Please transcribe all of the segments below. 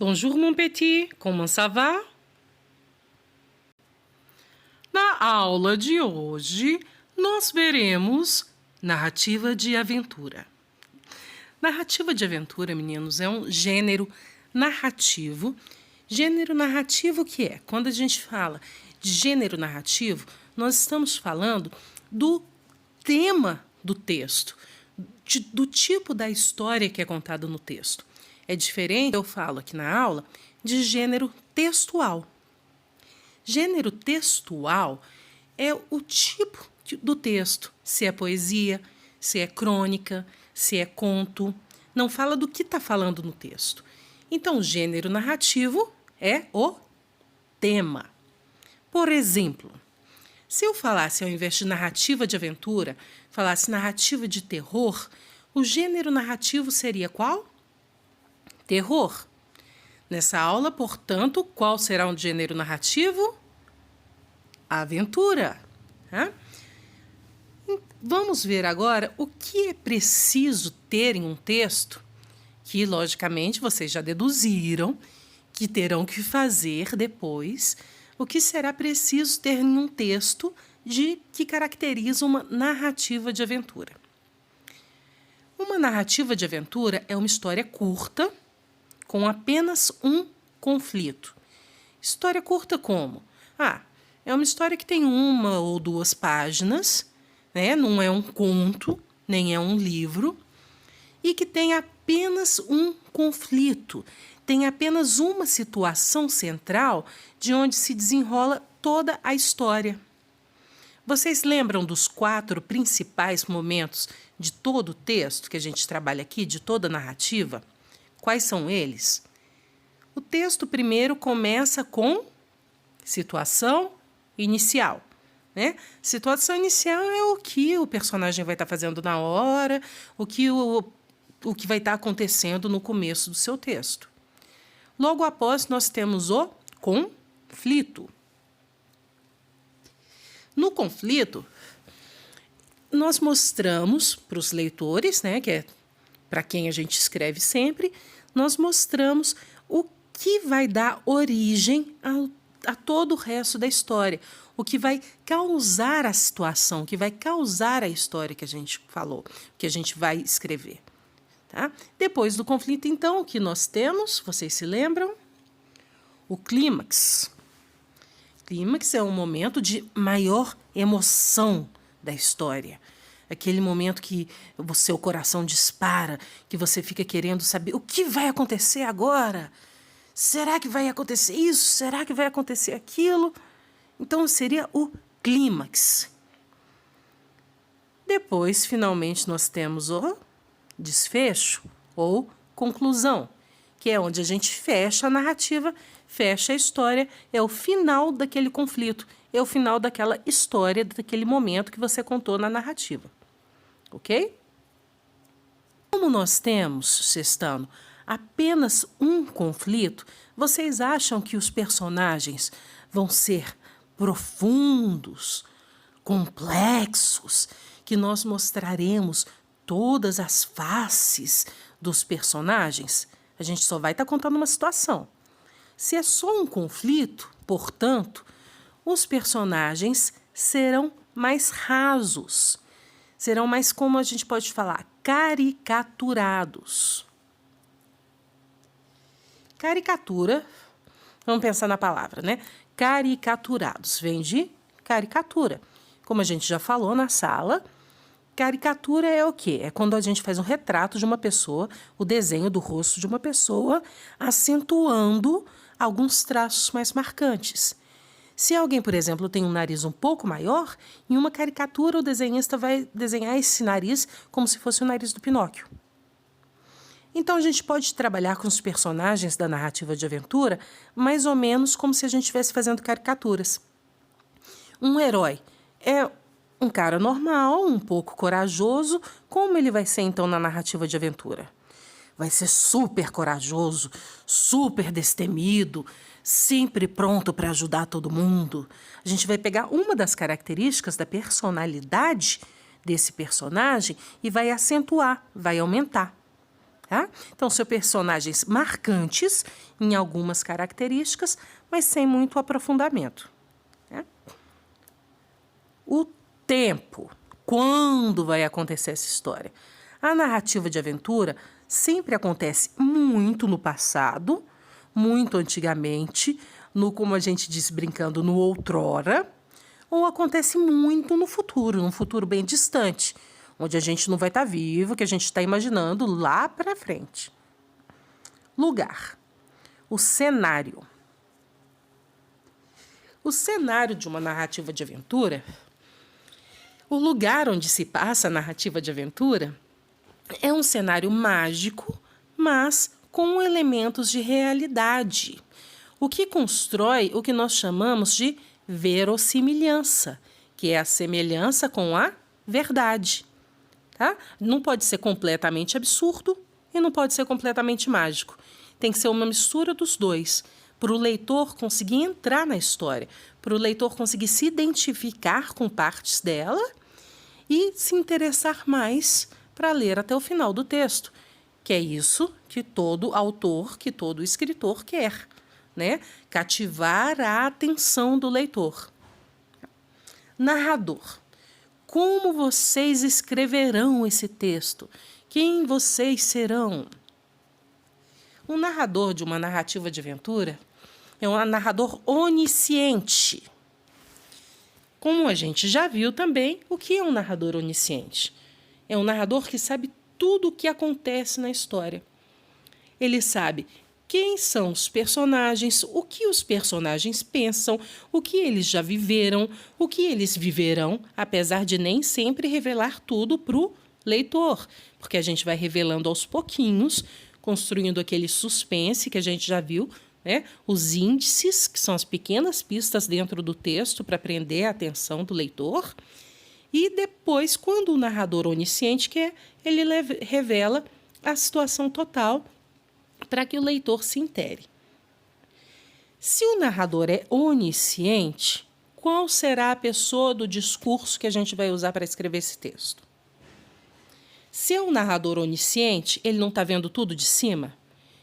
Bonjour mon petit, comment ça va? Na aula de hoje, nós veremos narrativa de aventura. Narrativa de aventura, meninos, é um gênero narrativo. Gênero narrativo que é? Quando a gente fala de gênero narrativo, nós estamos falando do tema do texto, do tipo da história que é contada no texto. É diferente, eu falo aqui na aula, de gênero textual. Gênero textual é o tipo do texto, se é poesia, se é crônica, se é conto. Não fala do que está falando no texto. Então, o gênero narrativo é o tema. Por exemplo, se eu falasse, ao invés de narrativa de aventura, falasse narrativa de terror, o gênero narrativo seria qual? Terror. Nessa aula, portanto, qual será o gênero narrativo? Aventura. Vamos ver agora o que é preciso ter em um texto que, logicamente, vocês já deduziram que terão que fazer depois. O que será preciso ter em um texto que caracteriza uma narrativa de aventura? Uma narrativa de aventura é uma história curta com apenas um conflito. História curta como? É uma história que tem 1 ou 2 páginas, né? Não é um conto, nem é um livro, e que tem apenas um conflito, tem apenas uma situação central de onde se desenrola toda a história. Vocês lembram dos 4 principais momentos de todo o texto que a gente trabalha aqui, de toda a narrativa? Quais são eles? O texto primeiro começa com situação inicial, né? Situação inicial é o que o personagem vai estar fazendo na hora, o que vai estar acontecendo no começo do seu texto. Logo após, nós temos o conflito. No conflito, nós mostramos para os leitores, né, que é para quem a gente escreve sempre, nós mostramos o que vai dar origem a todo o resto da história, o que vai causar a situação, o que vai causar a história que a gente falou, que a gente vai escrever. Tá? Depois do conflito, então, o que nós temos, vocês se lembram? O clímax. Clímax é um momento de maior emoção da história. Aquele momento que o seu coração dispara, que você fica querendo saber o que vai acontecer agora. Será que vai acontecer isso? Será que vai acontecer aquilo? Então, seria o clímax. Depois, finalmente, nós temos o desfecho ou conclusão, que é onde a gente fecha a narrativa, fecha a história, é o final daquele conflito, é o final daquela história, daquele momento que você contou na narrativa. Ok? Como nós temos, Sextano, apenas um conflito, vocês acham que os personagens vão ser profundos, complexos, que nós mostraremos todas as faces dos personagens? A gente só vai estar contando uma situação. Se é só um conflito, portanto, os personagens serão mais rasos, serão mais, como a gente pode falar, caricaturados. Caricatura, vamos pensar na palavra, né? Caricaturados, vem de caricatura. Como a gente já falou na sala, caricatura é o quê? É quando a gente faz um retrato de uma pessoa, o desenho do rosto de uma pessoa, acentuando alguns traços mais marcantes. Se alguém, por exemplo, tem um nariz um pouco maior, em uma caricatura o desenhista vai desenhar esse nariz como se fosse o nariz do Pinóquio. Então, a gente pode trabalhar com os personagens da narrativa de aventura mais ou menos como se a gente estivesse fazendo caricaturas. Um herói é um cara normal, um pouco corajoso. Como ele vai ser, então, na narrativa de aventura? Vai ser super corajoso, super destemido, sempre pronto para ajudar todo mundo. A gente vai pegar uma das características da personalidade desse personagem e vai acentuar, vai aumentar. Tá? Então, são personagens marcantes em algumas características, mas sem muito aprofundamento. Né? O tempo. Quando vai acontecer essa história? A narrativa de aventura sempre acontece muito no passado, muito antigamente, como a gente diz brincando, no outrora, ou acontece muito no futuro, num futuro bem distante, onde a gente não vai estar vivo, que a gente está imaginando lá para frente. Lugar. O cenário. O cenário de uma narrativa de aventura, o lugar onde se passa a narrativa de aventura, é um cenário mágico, mas com elementos de realidade, o que constrói o que nós chamamos de verossimilhança, que é a semelhança com a verdade. Tá? Não pode ser completamente absurdo e não pode ser completamente mágico. Tem que ser uma mistura dos dois, para o leitor conseguir entrar na história, para o leitor conseguir se identificar com partes dela e se interessar mais para ler até o final do texto, que é isso que todo autor, que todo escritor quer, né? Cativar a atenção do leitor. Narrador. Como vocês escreverão esse texto? Quem vocês serão? O narrador de uma narrativa de aventura é um narrador onisciente. Como a gente já viu também, o que é um narrador onisciente? É um narrador que sabe tudo o que acontece na história. Ele sabe quem são os personagens, o que os personagens pensam, o que eles já viveram, o que eles viverão, apesar de nem sempre revelar tudo para o leitor, porque a gente vai revelando aos pouquinhos, construindo aquele suspense que a gente já viu, né? Os índices, que são as pequenas pistas dentro do texto para prender a atenção do leitor. E depois, quando o narrador onisciente quer, ele revela a situação total para que o leitor se intere. Se o narrador é onisciente, qual será a pessoa do discurso que a gente vai usar para escrever esse texto? Se é um narrador onisciente, ele não está vendo tudo de cima?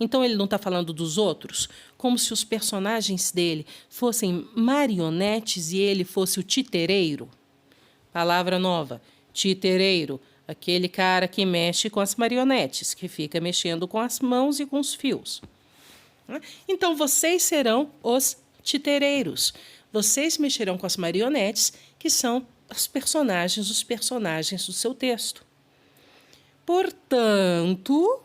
Então ele não está falando dos outros, como se os personagens dele fossem marionetes e ele fosse o titereiro? Palavra nova, titereiro, aquele cara que mexe com as marionetes, que fica mexendo com as mãos e com os fios. Então vocês serão os titereiros. Vocês mexerão com as marionetes, que são os personagens do seu texto. Portanto,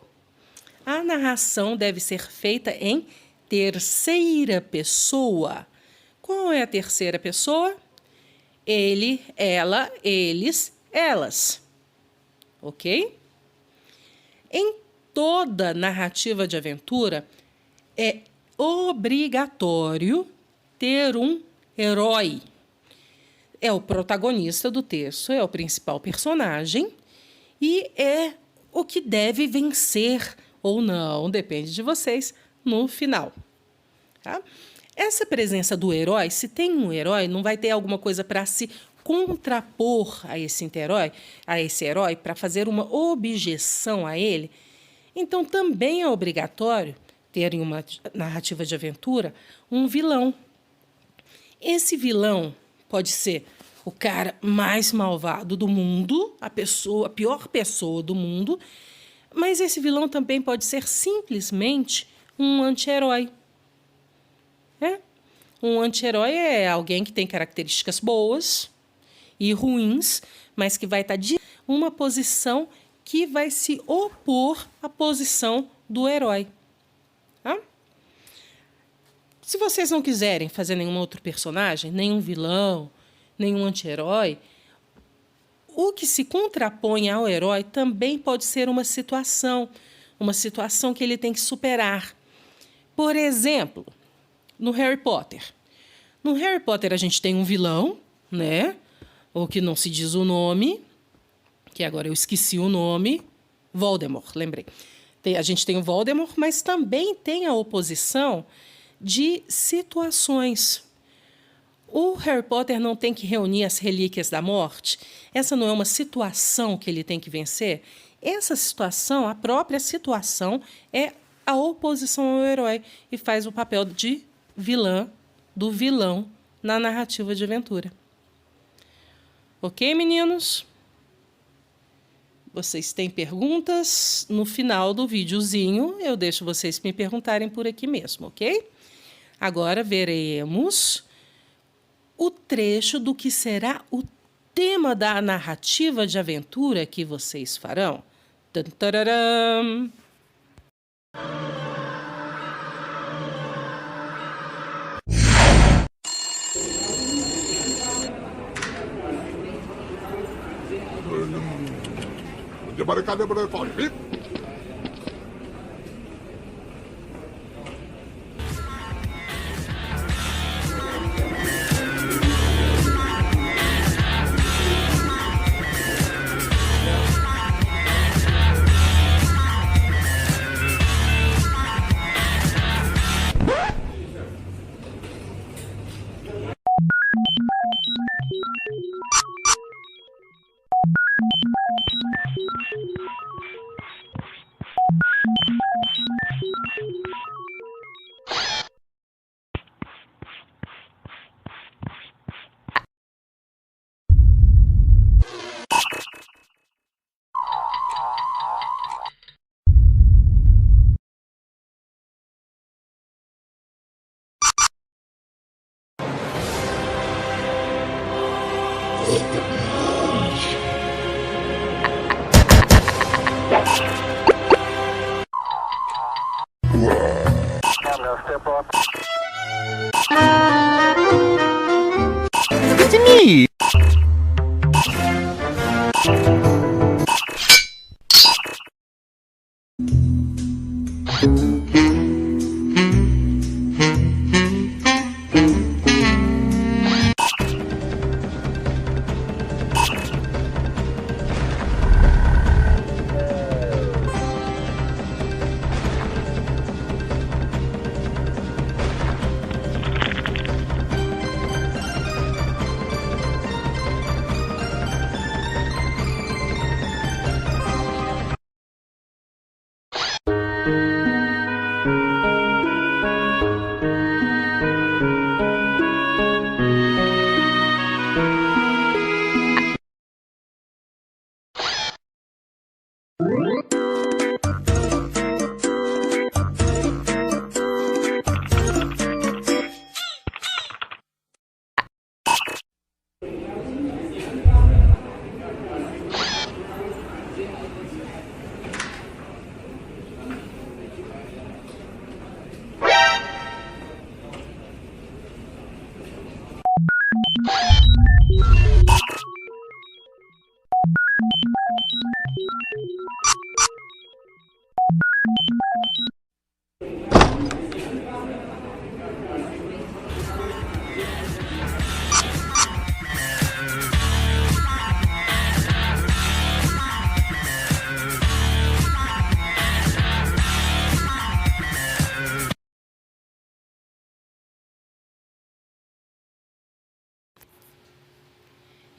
a narração deve ser feita em terceira pessoa. Qual é a terceira pessoa? Ele, ela, eles, elas. Ok? Em toda narrativa de aventura, é obrigatório ter um herói. É o protagonista do texto, é o principal personagem e é o que deve vencer ou não, depende de vocês, no final. Tá? Essa presença do herói, se tem um herói, não vai ter alguma coisa para se contrapor a esse herói, para fazer uma objeção a ele. Então, também é obrigatório ter em uma narrativa de aventura um vilão. Esse vilão pode ser o cara mais malvado do mundo, a pior pessoa do mundo, mas esse vilão também pode ser simplesmente um anti-herói. Um anti-herói é alguém que tem características boas e ruins, mas que vai estar de uma posição que vai se opor à posição do herói. Tá? Se vocês não quiserem fazer nenhum outro personagem, nenhum vilão, nenhum anti-herói, o que se contrapõe ao herói também pode ser uma situação que ele tem que superar. Por exemplo, no Harry Potter. No Harry Potter a gente tem um vilão, né? Ou que não se diz o nome, que agora eu esqueci o nome, Voldemort, lembrei. A gente tem o Voldemort, mas também tem a oposição de situações. O Harry Potter não tem que reunir as relíquias da morte? Essa não é uma situação que ele tem que vencer? Essa situação, a própria situação, é a oposição ao herói e faz o papel de vilã, do vilão na narrativa de aventura. Ok, meninos? Vocês têm perguntas? No final do videozinho, eu deixo vocês me perguntarem por aqui mesmo, ok? Agora veremos o trecho do que será o tema da narrativa de aventura que vocês farão. Tan, tararam. It's me.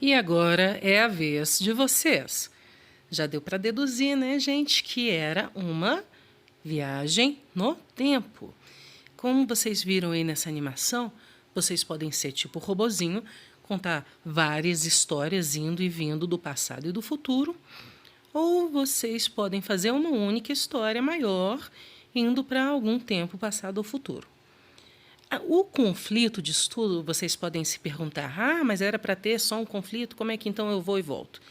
E agora é a vez de vocês. Já deu para deduzir, né, gente, que era uma viagem no tempo. Como vocês viram aí nessa animação, vocês podem ser tipo robozinho, contar várias histórias indo e vindo do passado e do futuro, ou vocês podem fazer uma única história maior, indo para algum tempo passado ou futuro. O conflito de estudo, vocês podem se perguntar, mas era para ter só um conflito, como é que então eu vou e volto?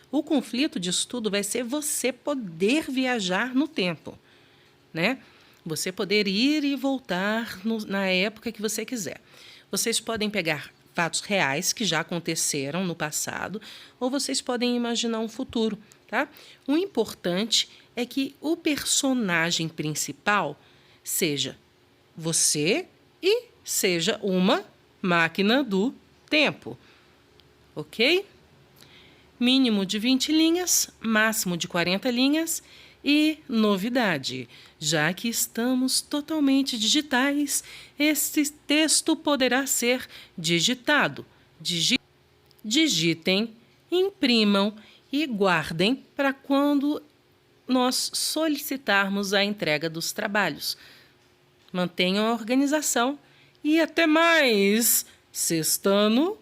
O conflito de estudo vai ser você poder viajar no tempo, né? Você poder ir e voltar na época que você quiser. Vocês podem pegar fatos reais que já aconteceram no passado, ou vocês podem imaginar um futuro, tá? O importante é que o personagem principal seja você e seja uma máquina do tempo, ok? Mínimo de 20 linhas, máximo de 40 linhas e novidade. Já que estamos totalmente digitais, este texto poderá ser digitado. Digitem, imprimam e guardem para quando nós solicitarmos a entrega dos trabalhos. Mantenham a organização e até mais! Sextano